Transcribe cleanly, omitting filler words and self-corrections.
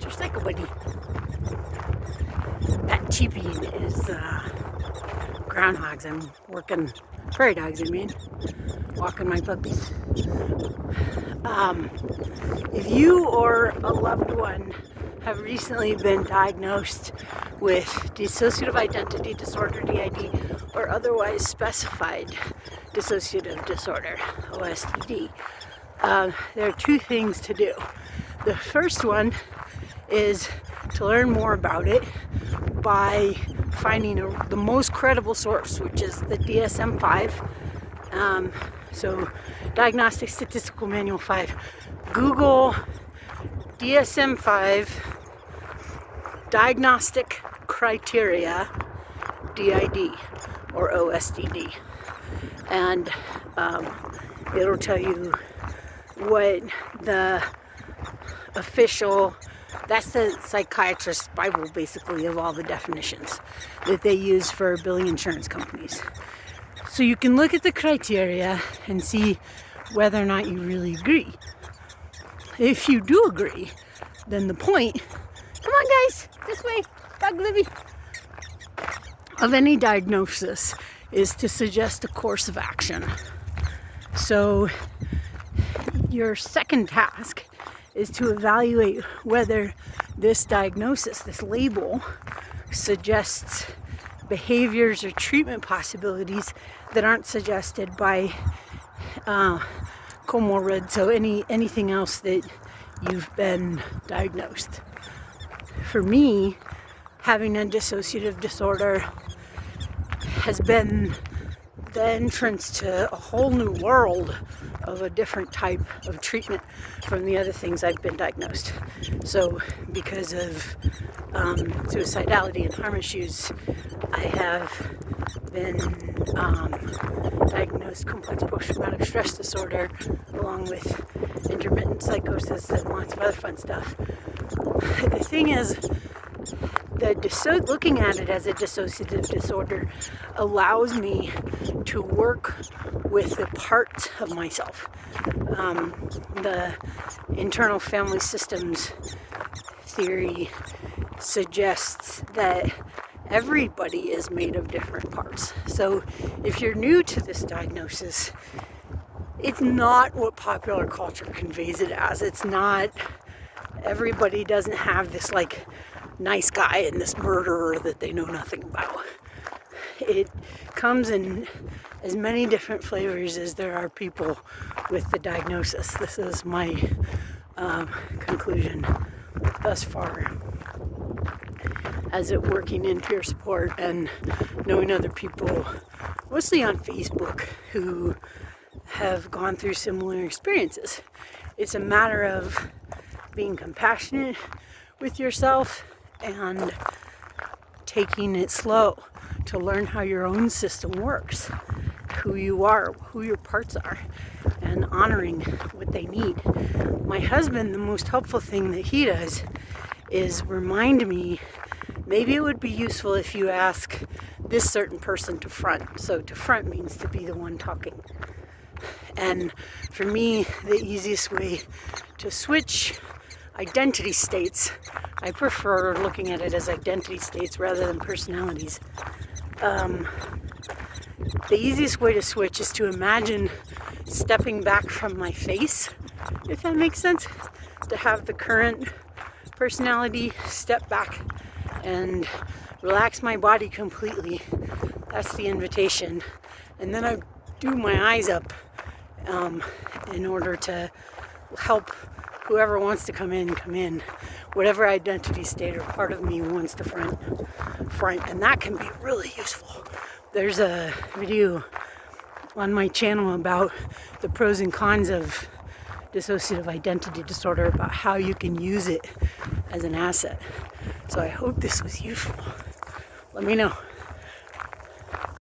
your PsychoBuddy. That cheapie is groundhogs. I'm working, prairie dogs, I mean, walking my puppies. If you or a loved one have recently been diagnosed with Dissociative Identity Disorder, DID, or otherwise Specified Dissociative Disorder, OSDD, there are two things to do. The first one is to learn more about it by finding the most credible source, which is the DSM-5. So Diagnostic Statistical Manual 5. Google DSM-5 Diagnostic Criteria DID or OSDD, and it'll tell you what the official, that's the psychiatrist's Bible basically of all the definitions that they use for billing insurance companies. So you can look at the criteria and see whether or not you really agree. If you do agree, then the point, come on guys, this way, Dog Libby, of any diagnosis is to suggest a course of action. So your second task is to evaluate whether this diagnosis, this label, suggests behaviors or treatment possibilities that aren't suggested by comorbid, so anything else that you've been diagnosed. For me, having a dissociative disorder has been the entrance to a whole new world of a different type of treatment from the other things I've been diagnosed. So because of suicidality and harm issues, I have been diagnosed complex post-traumatic stress disorder along with intermittent psychosis and lots of other fun stuff. The thing is, looking at it as a dissociative disorder allows me to work with the parts of myself. The internal family systems theory suggests that everybody is made of different parts. So if you're new to this diagnosis, it's not what popular culture conveys it as. It's not, everybody doesn't have this like nice guy and this murderer that they know nothing about. It comes in as many different flavors as there are people with the diagnosis. This is my conclusion thus far, as it working in peer support and knowing other people, mostly on Facebook, who have gone through similar experiences. It's a matter of being compassionate with yourself and taking it slow to learn how your own system works, who you are, who your parts are, and honoring what they need. My husband, the most helpful thing that he does is remind me, maybe it would be useful if you ask this certain person to front. So to front means to be the one talking. And for me, the easiest way to switch identity states, I prefer looking at it as identity states rather than personalities. The easiest way to switch is to imagine stepping back from my face, if that makes sense, to have the current personality step back and relax my body completely. That's the invitation. And then I do my eyes up in order to help whoever wants to come in, whatever identity state or part of me wants to front, and that can be really useful. There's a video on my channel about the pros and cons of dissociative identity disorder, about how you can use it as an asset. So I hope this was useful. Let me know.